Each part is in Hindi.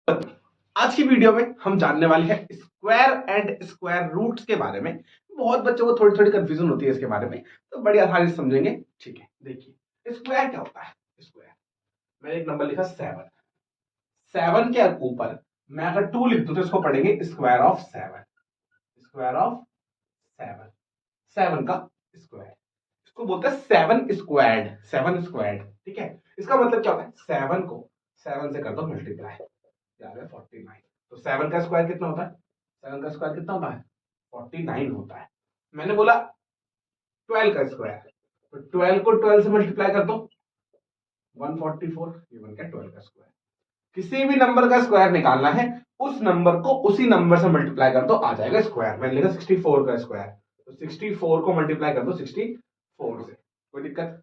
आज की वीडियो में हम जानने वाले हैं स्क्वायर एंड स्क्वायर रूट्स के बारे में। बहुत बच्चों को थोड़ी थोड़ी कंफ्यूजन होती है इसके बारे में, तो बड़ी आसानी से समझेंगे। ठीक है, देखिए स्क्वायर क्या होता है। स्क्वायर, मैंने एक नंबर लिखा 7। 7 के ऊपर मैं अगर 2 लिख दूं तो इसको पढ़ेंगे स्क्वायर ऑफ 7। स्क्वायर ऑफ 7, 7 का स्क्वायर, इसको बोलते हैं 7 स्क्वायर्ड। 7 स्क्वायर्ड, ठीक है। इसका मतलब क्या होता है, 7 को 7 से कर दो मल्टीप्लाई, 49। तो 7 का स्क्वायर कितना होता है? 7 का स्क्वायर कितना होता है? 49 होता है। मैंने बोला 12 का स्क्वायर, तो 12 को 12 से मल्टीप्लाई कर दो, 144। ये बन गया 12 का स्क्वायर। किसी भी नंबर का स्क्वायर निकालना है, उस नंबर को उसी नंबर से मल्टीप्लाई कर दो, आ जाएगा स्क्वायर। मैंने लिखा 64 का स्क्वायर, तो 64 को मल्टीप्लाई कर दो 64 से, कोई दिक्कत,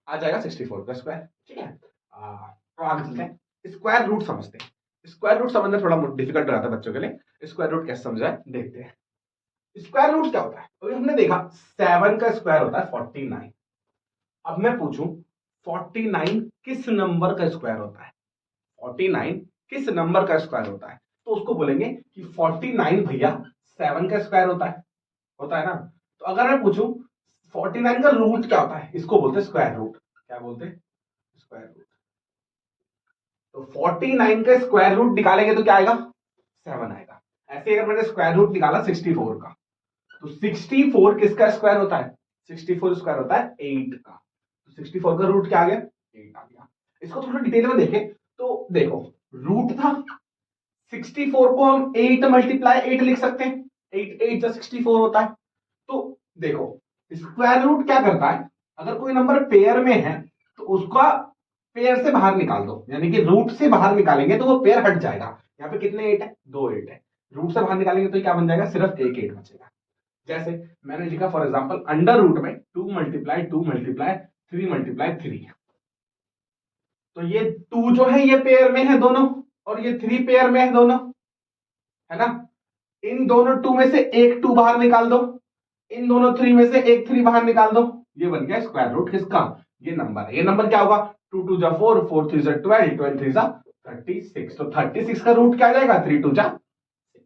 आ जाएगा 64 का स्क्वायर। ठीक है, तो आगे चलते हैं, स्क्वायर रूट समझते हैं। स्क्वायर रूट समझना थोड़ा डिफिकल्ट रहता है बच्चों के लिए। स्क्वायर रूट कैसे समझा है देखते हैं। स्क्वायर रूट क्या होता है? अभी हमने देखा 7 का स्क्वायर होता है 49। अब मैं पूछूं 49 किस नंबर का स्क्वायर होता है? 49 किस नंबर का स्क्वायर होता है? तो उसको बोलेंगे कि 49 भैया 7 का स्क्वायर होता है ना। तो अगर मैं पूछूं 49 का रूट क्या होता है, इसको बोलते हैं स्क्वायर रूट। क्या बोलते हैं? Square root. तो 49 का स्क्वायर रूट निकालेंगे तो क्या आएगा? 7 आएगा। ऐसे अगर मैंने स्क्वायर रूट निकाला 64 का, तो 64 किसका स्क्वायर होता है? 64 स्क्वायर होता है 8 का। तो 64 का रूट क्या आ गया? 8 आ गया। इसको थोड़ा डिटेल में देखें तो देखो, रूट था 64 को हम 8 मल्टीप्लाई 8 लिख सकते हैं। 8 8 जो 64 होता है। तो देखो स्क्वायर रूट क्या करता है, अगर कोई नंबर पेयर में है तो उसका पेयर से बाहर निकाल दो, यानी कि रूट से बाहर निकालेंगे तो वो पेयर हट जाएगा। यहाँ पे कितने 8 है? 2 8 है। रूट से बाहर निकालेंगे तो क्या बन जाएगा? सिर्फ एक 8 बचेगा। जैसे मैंने लिखा फॉर एग्जांपल अंडर रूट में 2 मल्टीप्लाई 2 मल्टीप्लाई 3 मल्टीप्लाई 3। तो ये 2 जो है ये पेयर में है दोनों, और ये 3 पेयर में है दोनों, है ना। इन दोनों 2 में से एक 2 बाहर निकाल दो, इन दोनों 3 में से एक 3 बाहर निकाल दो। ये बन गया स्क्वायर रूट किसका? ये नंबर है। ये नंबर क्या होगा? 2 2 जा 4, 4 3 जा 12, 12 3 जा 36। तो 36 का रूट क्या आ जाएगा? 3 2 जा 6।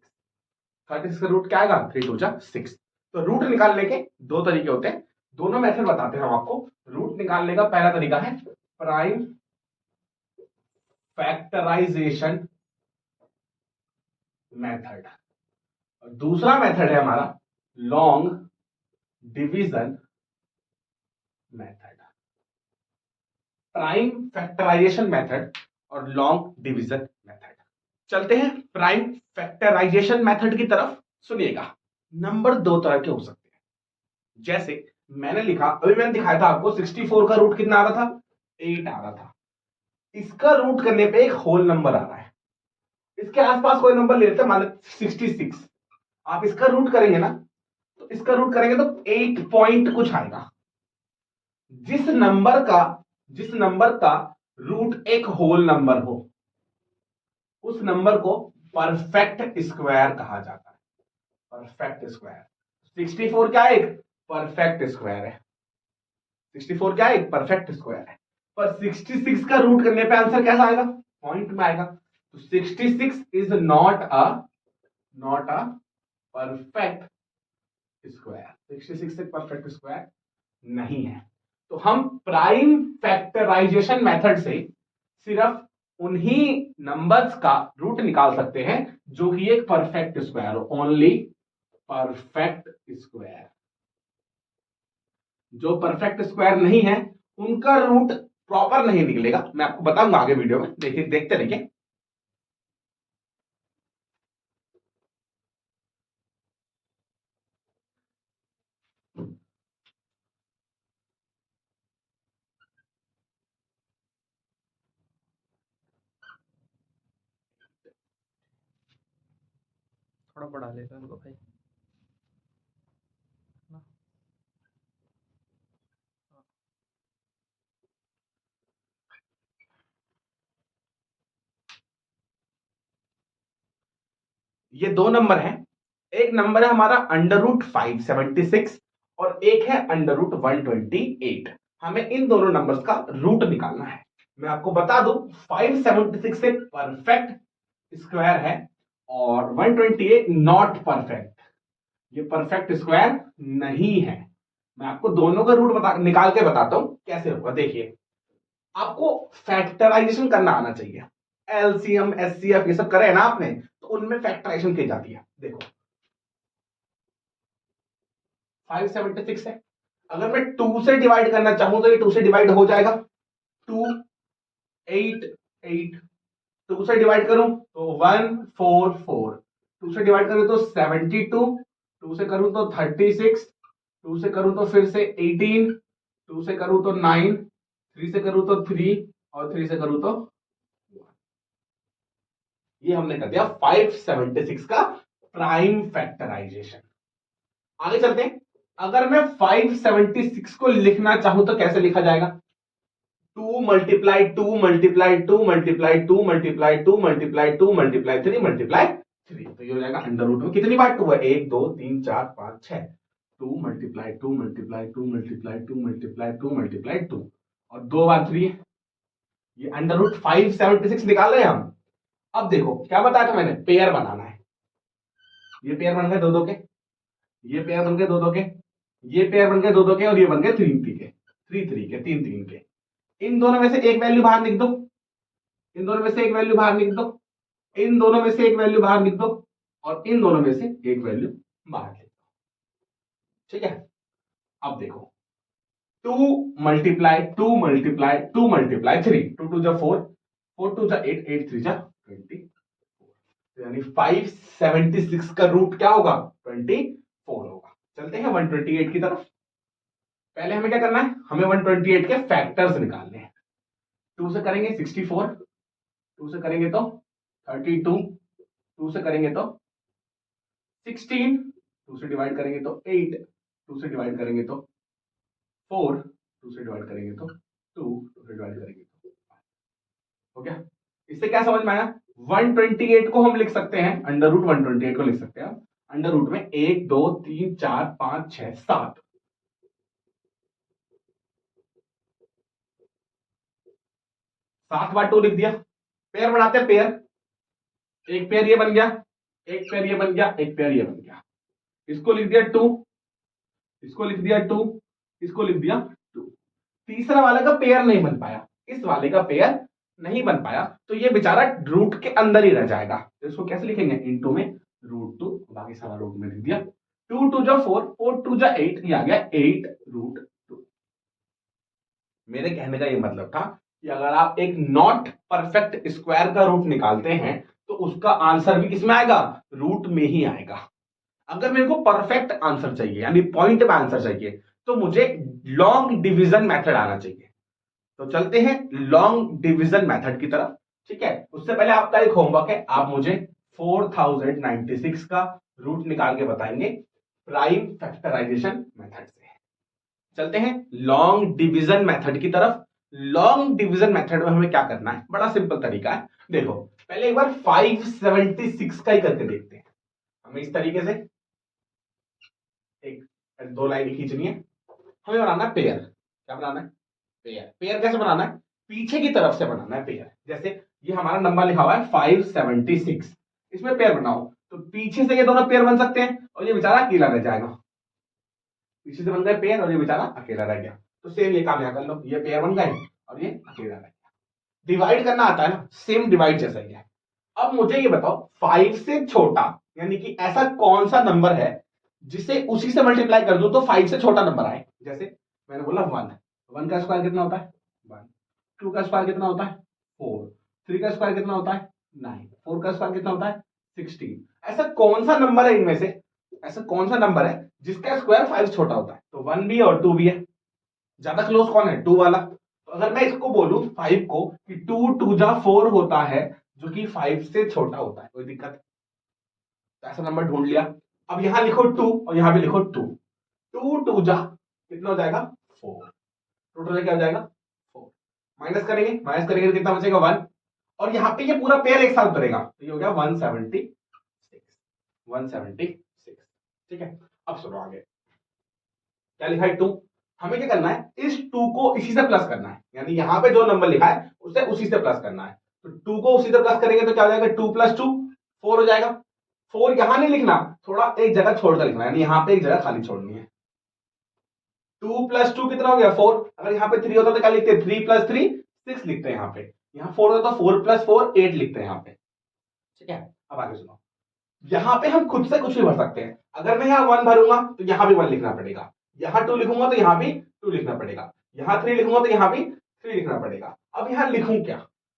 36 का रूट क्या आएगा? 3 2 जा 6। तो रूट निकालने के दो तरीके होते हैं, दोनों मेथड बताते हैं हम आपको। रूट निकालने का पहला तरीका है प्राइम फैक्टराइजेशन मेथड, और दूसरा मेथड है हमारा long division method. Prime factorisation method और लॉन्ग डिवीजन मेथड। चलते हैं प्राइम फैक्टराइजेशन मेथड की तरफ। सुनिएगा, नंबर दो तरह के हो सकते हैं। जैसे मैंने लिखा, अभी मैंने दिखाया था आपको 64 का रूट कितना आ रहा था? 8 आ रहा था। इसका रूट करने पे एक होल नंबर आ रहा है, इसके आसपास कोई नंबर ले लेते हैं, मान लो 66। आप इसका रूट करेंगे ना, तो इसका रूट करेंगे तो 8 पॉइंट कुछ आएगा। जिस नंबर का रूट एक होल नंबर हो, उस नंबर को परफेक्ट स्क्वायर कहा जाता है। Perfect square. 64 क्या है? एक परफेक्ट स्क्वायर है। 64 क्या है? एक परफेक्ट स्क्वायर है। पर 66 का रूट करने पे आंसर कैसा आएगा? पॉइंट में आएगा। तो 66 is not a perfect square. 66 एक परफेक्ट स्क्वायर नहीं है। तो हम प्राइम फैक्टराइजेशन मेथड से सिर्फ उन्हीं नंबर्स का रूट निकाल सकते हैं जो कि एक परफेक्ट स्क्वायर हो। Only perfect square. जो परफेक्ट स्क्वायर नहीं है उनका रूट प्रॉपर नहीं निकलेगा। मैं आपको बताऊंगा आगे वीडियो में, देखिए देखते रहिए। थोड़ा बढ़ा लेगा उनको भाई ना। ये दो नंबर हैं। एक नंबर है हमारा अंडर रूट 576 और एक है अंडर रूट 128। हमें इन दोनों नंबर्स का रूट निकालना है। मैं आपको बता दूं 576 एक परफेक्ट स्क्वायर है और 128 नॉट परफेक्ट, ये परफेक्ट स्क्वायर नहीं है। मैं आपको दोनों का रूट निकाल के बताता हूं कैसे होगा। देखिए, आपको फैक्टराइजेशन करना आना चाहिए। एलसीएम एचसीएफ ये सब करे ना आपने, तो उनमें फैक्टराइजेशन की जाती है। देखो 576 है, अगर मैं 2 से डिवाइड करना चाहूं तो ये 2 से डिवाइड हो जाएगा। 2 8 8, 2 से डिवाइड करूं तो 144, 2 से डिवाइड करूं तो 72, 2 से करूं तो 36, 2 से करूं तो फिर से 18, 2 से करूं तो 9, 3 से करूं तो 3 और 3 से करूं तो 1। ये हमने कर दिया 576 का प्राइम फैक्टराइजेशन। आगे चलते हैं। अगर मैं 576 को लिखना चाहूं तो कैसे लिखा जाएगा? 2 multiply 2 multiply 2 multiply 2 multiply 2 multiply 2 multiply 3 multiply 3, तो ये हो जाएगा अंडर रूट में कितनी बार 2 है? 1 2 3 4 5 6, 2 multiply 2 multiply 2 multiply 2 multiply 2 multiply 2 और 2 बार 3 है। ये अंडर रूट 576 निकाल रहे हैं हम। अब देखो क्या बताया था मैंने, पेयर बनाना है। ये पेयर बन गए 2 2 के, ये पेयर बन गए 2 2 के, ये पेयर बन गए 2 2 के और ये बन गए 3 3 के, 3 3 के, 3 3 के। इन दोनों में से एक वैल्यू बाहर लिख दो, इन दोनों में से एक वैल्यू बाहर लिख दो, इन दोनों में से एक वैल्यू बाहर लिख दो और इन दोनों में से एक वैल्यू बाहर लिख दो। ठीक है, अब देखो 2 मल्टीप्लाई 2 मल्टीप्लाई 2 मल्टीप्लाई 3, 2 2 जा 4, 4 2 जा 8, 8 3 जा 20, यानी 576 का रूट क्या होगा? 24 होगा। चलते हैं 128 की तरफ। पहले हमें क्या करना है? हमें 128 के फैक्टर्स निकालने हैं। 2 से करेंगे 64, 2 से करेंगे तो 32, 2 से करेंगे तो 16, 2 से डिवाइड करेंगे तो 8, 2 से डिवाइड करेंगे तो 4, 2 से डिवाइड करेंगे तो 2, 2 से डिवाइड करेंगे तो 5। हो गया? इससे क्या समझ में आया? 128 को हम लिख सकते हैं, अंडर रूट 128 को लिख सकते हैं अंडर रूट में 1 2 3 4 5 6 7, 7 बार 2 लिख दिया। पेयर बनाते हैं, पेयर, एक पेयर ये बन गया, एक पेयर ये बन गया, एक पेयर ये बन गया। इसको लिख दिया 2, इसको लिख दिया 2, इसको लिख दिया 2। तीसरा वाले का पेयर नहीं बन पाया, इस वाले का पेयर नहीं बन पाया, तो ये बेचारा रूट के अंदर ही रह जाएगा। तो इसको कैसे लिखेंगे? इनटू में रूट 2, बाकी सारा रूट में लिख दिया। 2 2 जा 4, 4 2 जा 8, ये आ गया 8 रूट 2। मेरे कहने का ये मतलब था कि अगर आप एक नॉट परफेक्ट स्क्वायर का रूट निकालते हैं तो उसका आंसर भी किसमें आएगा? रूट में ही आएगा। अगर मेरे को परफेक्ट आंसर चाहिए यानी पॉइंट पे आंसर चाहिए तो मुझे लॉन्ग डिवीजन मेथड आना चाहिए। तो चलते हैं लॉन्ग डिवीजन मेथड की तरफ। ठीक है, उससे पहले आपका एक होमवर्क है, आप मुझे 4096 का रूट निकाल के बताएंगे प्राइम फैक्टराइजेशन मेथड से। चलते हैं लॉन्ग डिवीजन मेथड की तरफ। लॉन्ग डिवीजन मेथड में हमें क्या करना है? बड़ा सिंपल तरीका है। देखो पहले एक बार 576 का ही करके देखते हैं। हमें इस तरीके से एक 2 लाइन खींचनी है, हमें बनाना है पेयर। क्या बनाना है? पेयर। पेयर कैसे बनाना है? पीछे की तरफ से बनाना है पेयर। जैसे ये हमारा नंबर लिखा हुआ है 576, इसमें पेयर बनाओ तो पीछे से ये दोनों पेयर बन सकते हैं और ये बेचारा अकेला रह जाएगा। पीछे से बन गए पेयर और ये बेचारा अकेला रह गया। तो सेम ये काम यहाँ कर लो, ये पेयर बन गए और ये अकेला रह गया। डिवाइड करना आता है ना, सेम डिवाइड जैसा ही है। अब मुझे ये बताओ 5 से छोटा यानी कि ऐसा कौन सा नंबर है जिसे उसी से मल्टीप्लाई कर दूं तो 5 से छोटा नंबर आए। जैसे मैंने बोला 1, 1 का स्क्वायर कितना होता है? 1, 2 का स्क्वायर कितना होता है? 4, 3 का स्क्वायर कितना होता है? 9, 4 का स्क्वायर कितना होता है? 16। ऐसा कौन सा नंबर है इनमें से, ऐसा कौन सा नंबर है जिसका स्क्वायर 5 छोटा होता है? तो 1 भी है और 2 भी है। ज्यादा क्लोज कौन है? 2 वाला। तो अगर मैं इसको बोलूं 5 को कि 2 2 जा 4 होता है जो कि 5 से छोटा होता है, कोई दिक्कत? तो ऐसा नंबर ढूंढ लिया। अब यहां लिखो 2 और यहां भी लिखो 2, 2 2 जा कितना हो जाएगा? 4। टोटल क्या हो जाएगा? 4। माइनस करेंगे, माइनस करेंगे तो कितना बचेगा? 1। और यहां पे ये पूरा पेयर एक साथ उतरेगा तो ये हो गया 176, 176। ठीक है, अब सुनो आगे क्या लिखा है? 2। हमें क्या करना है? इस 2 को इसी से प्लस करना है, यानी यहां पे जो नंबर लिखा है उसे उसी से प्लस करना है। तो 2 को उसी तरह प्लस करेंगे तो क्या हो जाएगा, 2 + 2 4 हो जाएगा। 4 यहां नहीं लिखना, थोड़ा एक जगह छोड़कर लिखना, यानी यहां पे एक जगह खाली छोड़नी है। 2 + 2 कितना हो गया 4। अगर यहाँ पे 3 होता तो क्या लिखते हैं, 3 + 3 6 लिखते हैं यहाँ पे। यहाँ 4 होता तो 4 + 4 8 लिखते हैं यहाँ पे। ठीक है, अब आगे सुनो। यहाँ पे हम खुद से कुछ भी भर सकते हैं। अगर मैं यहाँ 1 भरूंगा तो यहाँ भी 1 लिखना पड़ेगा, यहाँ 2 लिखूंगा तो यहाँ भी 2 लिखना पड़ेगा, यहाँ 3 लिखूंगा तो यहाँ भी 3 लिखना पड़ेगा। अब यहाँ लिखूं क्या,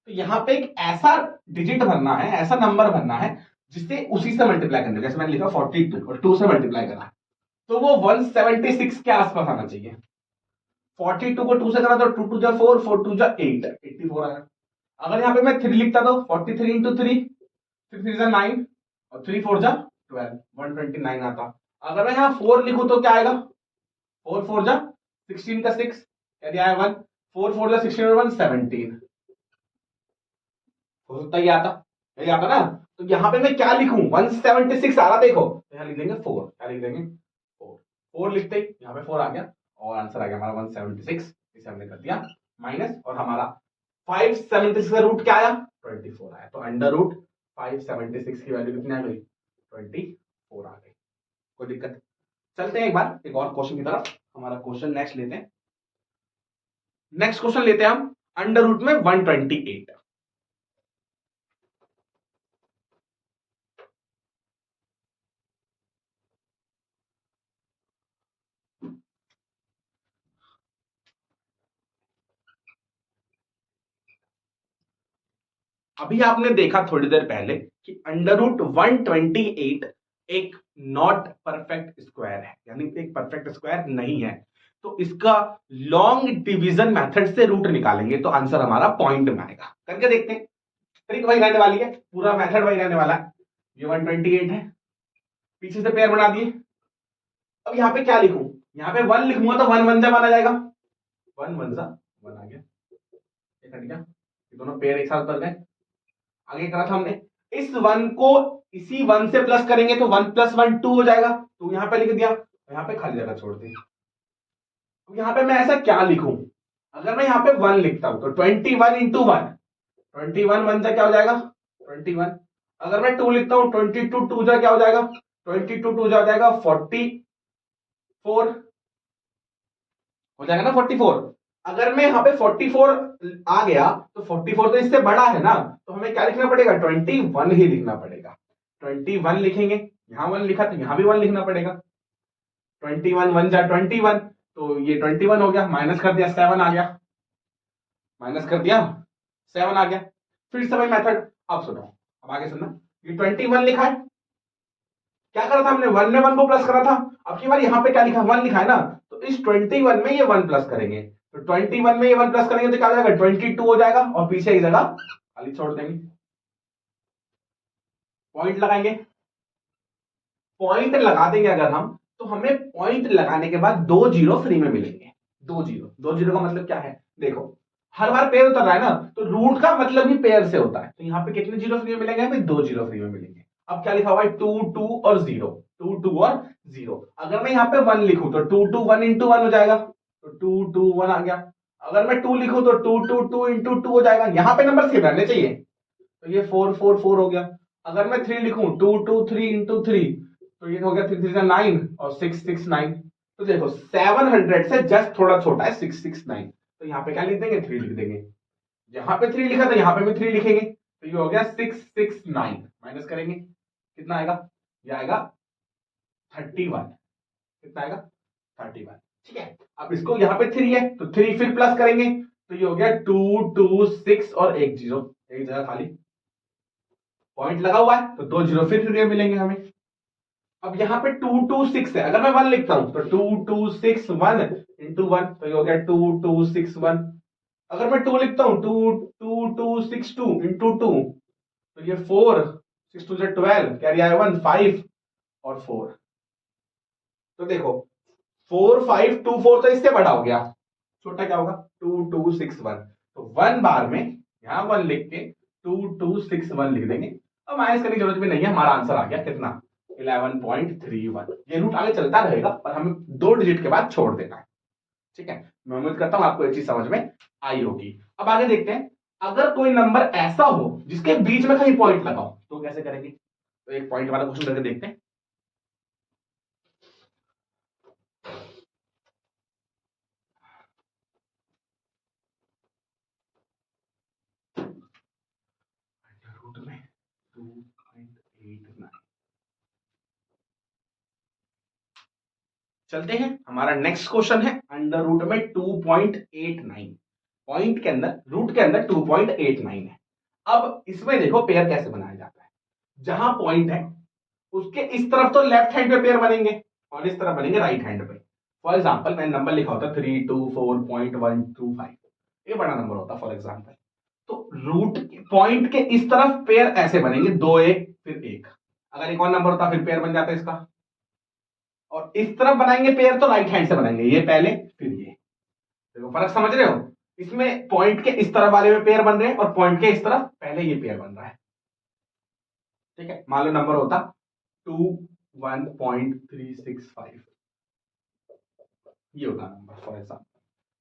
तो यहाँ पे एक ऐसा डिजिट भरना है, ऐसा नंबर भरना है जिसे उसी से मल्टीप्लाई करना है। जैसे मैंने लिखा 42 और 2 से मल्टीप्लाई करा तो वो 176 के आसपास आना चाहिए। 42 को 2 से करा तो 2 2 जा 4 4 2 जा 8 84 आया। अगर यहाँ पे मैं 3 लिखता तो 43 इंटू 3 6 3 जा 9 और 3 4 जा 12 129 आता। अगर मैं यहाँ 4 लिखूं तो क्या आएगा, 4 4 जा 16 का 6 क्या दिया है 1 4 4 जा 16 और 1 17 हो सकता है ये आता, यही आता ना। तो यहाँ पे मैं क्या लिखूं, 176 आ रहा देखो, तो यहाँ लिख देंगे 4। क्या लिख देंगे 4 4 लिखते ही यहाँ पे 4 आ गया और आंसर आ गया हमारा 176। इसे हमने कर दिया माइनस और हमारा 576 का रूट क्या आया 24 आया। तो अंडर रूट 576 की वैल्यू कितनी आ गई 24 आ गई। कोई दिक्कत, चलते हैं एक बार एक और क्वेश्चन की तरफ। हमारा क्वेश्चन नेक्स्ट लेते हैं, नेक्स्ट क्वेश्चन लेते हैं हम अंडर रूट में 128। अभी आपने देखा थोड़ी देर पहले कि अंडर रूट 128 एक नॉट परफेक्ट स्क्वायर है, यानी एक परफेक्ट स्क्वायर नहीं है। तो इसका लॉन्ग डिवीजन मेथड से रूट निकालेंगे तो आंसर हमारा पॉइंट में आएगा। करके देखते हैं, ट्रिक वही रहने वाली है, पूरा मेथड वही रहने वाला है। ये 128 है, पीछे से पेयर बना दिए। अब यहाँ पे क्या लिखूं, यहाँ पे 1 लिखूंगा तो 1 1 जा 1 आ जाएगा, 1 1 जा 1 आ गया, ये कट गया, ये दोनों पेयर एक साथ उतर गए। आगे करा था हमने, इस 1 को इसी 1 से प्लस करेंगे तो 1 + 1 2 हो जाएगा, तो यहां पे लिख दिया, यहां पे खाली जगह छोड़ दी। तो यहां पे मैं ऐसा क्या लिखूं, अगर मैं यहां पे 1 लिखता हूं तो 21 इंटू 1 21 1 जा क्या हो जाएगा 21। अगर मैं 2 लिखता हूं 22 2 जा क्या हो जाएगा 22 2 जा हो जाएगा 44 हो जाएगा ना 44। अगर मैं यहाँ पे 44 आ गया तो 44 तो इससे बड़ा है ना, तो हमें क्या लिखना पड़ेगा 21 ही लिखना पड़ेगा। 21 लिखेंगे, यहां 1 लिखा तो यहां भी 1 लिखना पड़ेगा। 21 1 जा 21, तो ये 21 हो गया, माइनस कर दिया 7 आ गया, माइनस कर दिया 7 आ गया। फिर से वही मेथड। अब सुनो, अब आगे सुनना, ये 21 लिखा है, क्या करा था हमने 1 में 1 को प्लस करा था। अब की बार यहाँ पे क्या लिखा 1 लिखा है ना, तो इस 21 में ये 1 प्लस करेंगे, तो 21 में ये 1 प्लस करेंगे तो क्या हो जाएगा 22 हो जाएगा और पीछे की जगह खाली छोड़ देंगे, पॉइंट लगाएंगे। पॉइंट लगा देंगे अगर हम, तो हमें पॉइंट लगाने के बाद 2 जीरो फ्री में मिलेंगे। 2 जीरो, 2 जीरो का मतलब क्या है, देखो हर बार पेयर उतर रहा है ना, तो रूट का मतलब ही पेयर से होता है। तो यहाँ पे कितने जीरो फ्री में मिलेंगे, हमें 2 जीरो फ्री में मिलेंगे। अब क्या लिखा हुआ है 2 2 और 0, 2 2 और 0। अगर मैं यहाँ पे 1 लिखूं तो 2 2 1 इंटू 1 हो जाएगा, तो 2 2 1 आ गया। अगर मैं 2 लिखूं तो 2 2 2 इंटू 2 हो जाएगा, यहाँ पे नंबर सेम रहने चाहिए, तो ये 4 4 4 हो गया। अगर मैं 3 लिखूं 2 2 3 इंटू 3, तो ये हो गया 3 3 9 और 6 6 9। तो देखो 700 से जस्ट थोड़ा छोटा है 6 6 9, तो यहाँ पे क्या लिख देंगे 3 लिख देंगे। यहाँ पे 3 लिखा था यहाँ पे भी 3 लिखेंगे, तो ये हो गया 6 6 9, माइनस करेंगे कितना आएगा, ये आएगा 31। कितना आएगा 31। ठीक है, अब इसको यहाँ पे 3 है तो 3 फिर प्लस करेंगे, तो ये हो गया 2 2 6 और 1 जीरो, एक जगह खाली, पॉइंट लगा हुआ है तो 2 जीरो फिर मिलेंगे हमें। अब यहाँ पे 2 2 6 है, अगर मैं 1 लिखता हूं तो 2 2 6 1 इंटू 1, तो ये हो गया 2 2 6 1। अगर मैं 2 लिखता हूं 2 2 2 6 2 इंटू 2, तो ये 4 6 2 से 12 कैरी आया 1 5 और 4। तो देखो 4 5 2 4 तो इससे बड़ा हो गया, छोटा क्या होगा 2 2 6 1। तो 1 बार में यहां 1 लिख के 2 2 6 1 लिख देंगे। अब माइनस करने की जरूरत भी नहीं है, हमारा आंसर आ गया कितना 11.31। ये रूट आगे चलता रहेगा पर हमें 2 डिजिट के बाद छोड़ देना है। ठीक है, मैं उम्मीद करता हूं आपको ये चीज समझ में आई होगी। अब आगे देखते हैं अगर कोई नंबर ऐसा हो जिसके बीच में कहीं पॉइंट लगाओ तो कैसे करेंगे? तो एक पॉइंट वाला क्वेश्चन करके देखते हैं। रूट में 2.89 चलते हैं। हमारा नेक्स्ट क्वेश्चन है अंडर रूट में 2.89, पॉइंट के अंदर रूट के अंदर 2.89 है। अब इसमें देखो पेयर कैसे बनाया जाता है। जहां पॉइंट है उसके इस तरफ तो लेफ्ट हैंड पे पेयर बनेंगे और इस तरफ बनेंगे राइट हैंड पे। फॉर एग्जाम्पल मैंने नंबर लिखा होता 324.125, ये बड़ा नंबर होता फॉर एग्जाम्पल। तो रूट पॉइंट के इस तरफ पेयर ऐसे बनेंगे, 2 1 फिर 1। अगर एक और नंबर होता फिर पेयर बन जाता इसका। और इस तरफ बनाएंगे पेयर तो राइट हैंड से बनाएंगे, ये पहले फिर ये। देखो फर्क समझ रहे हो? इसमें पॉइंट के इस तरफ वाले में पेयर बन रहे हैं और पॉइंट के इस तरफ पहले ये पेयर बन रहा है। ठीक है, मान लो नंबर होता 21.365, ये होता नंबर फॉर एग्जाम्पल।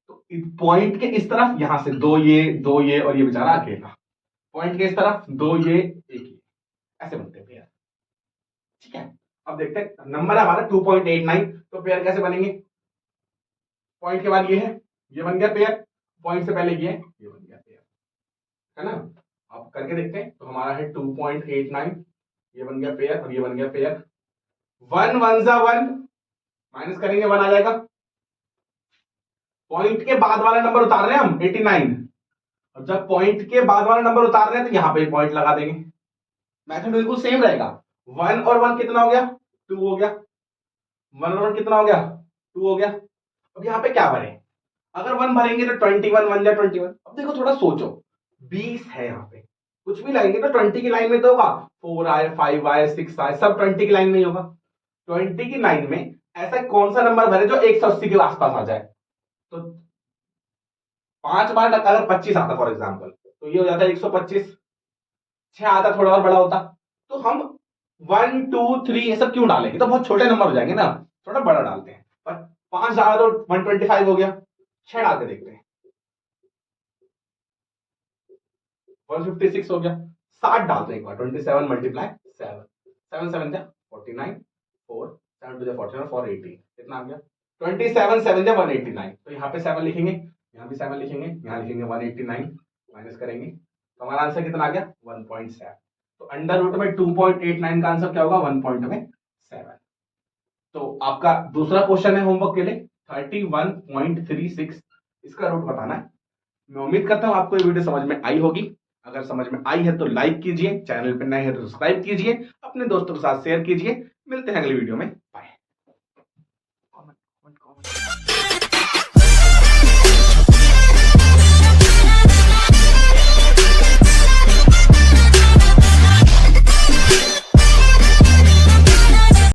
तो पॉइंट के इस तरफ यहां से 2 ये और ये बेचारा अकेला। पॉइंट के इस तरफ 2 एक ये, ऐसे बनते हैं पेयर। ठीक है, अब देखते हैं नंबर है हमारा 2.89, तो पेयर कैसे बनेंगे? पॉइंट के बाद ये है, ये बन गया पेयर। पॉइंट से पहले ये बन गया पेयर, है ना? अब करके देखते हैं। तो हमारा है 2.89, ये बन गया पेयर और ये बन गया पेयर। 1 1 जा 1, माइनस करेंगे 1 आ जाएगा। पॉइंट के बाद वाला नंबर उतार रहे हैं हम 89, और जब पॉइंट के बाद वाला नंबर उतार रहे हैं तो यहां पे पॉइंट लगा देंगे। मैथड बिल्कुल सेम रहेगा। 1 और 1 कितना हो गया? 2 हो गया। 1 और 1 कितना हो गया? 2 हो गया। अब यहां पे क्या भरें? अगर 1 भरेंगे तो 21 1 जा 21। अब देखो थोड़ा सोचो, 20 है यहाँ पे, कुछ भी लाएंगे तो 20 की लाइन में तो होगा। 4 आए 5 आए 6 आए, सब 20 की लाइन में ही होगा। 20 की लाइन में ऐसा कौन सा नंबर भरे जो 180 के आसपास आ जाए? तो 5 बार अगर 25 आता फॉर एग्जाम्पल, तो ये हो जाता है 125। 6 आता थोड़ा और बड़ा होता। तो हम 1 2 3 ये सब क्यों डालेंगे? तो बहुत छोटे नंबर हो जाएंगे ना, थोड़ा बड़ा डालते हैं। पर 5 डाला तो 125 हो गया। 6 डाल के देखते हैं, 156 हो गया। 60 डालते हैं एक बार, 27 मल्टीप्लाई 7, 7 7 जा 49, 4 7 2 जा 49, 480 कितना आ गया? 27 7 जा 189। तो यहाँ पे 7 लिखेंगे, यहाँ भी 7 लिखेंगे, यहाँ लिखेंगे 189, माइनस करेंगे तो हमारा आंसर कितना आ गया? 1.7। तो अंडर रूट में 2.89 का आंसर क्या होगा? 1.7। तो आपका दूसरा क्वेश्चन है होमवर्क के लिए 31.36, इसका रूट बताना है। मैं उम्मीद करता हूं आपको ये वीडियो समझ में आई होगी। अगर समझ में आई है तो लाइक कीजिए, चैनल पर नए हैं तो सब्सक्राइब कीजिए, अपने दोस्तों के साथ शेयर कीजिए। मिलते हैं अगली वीडियो में, बाय।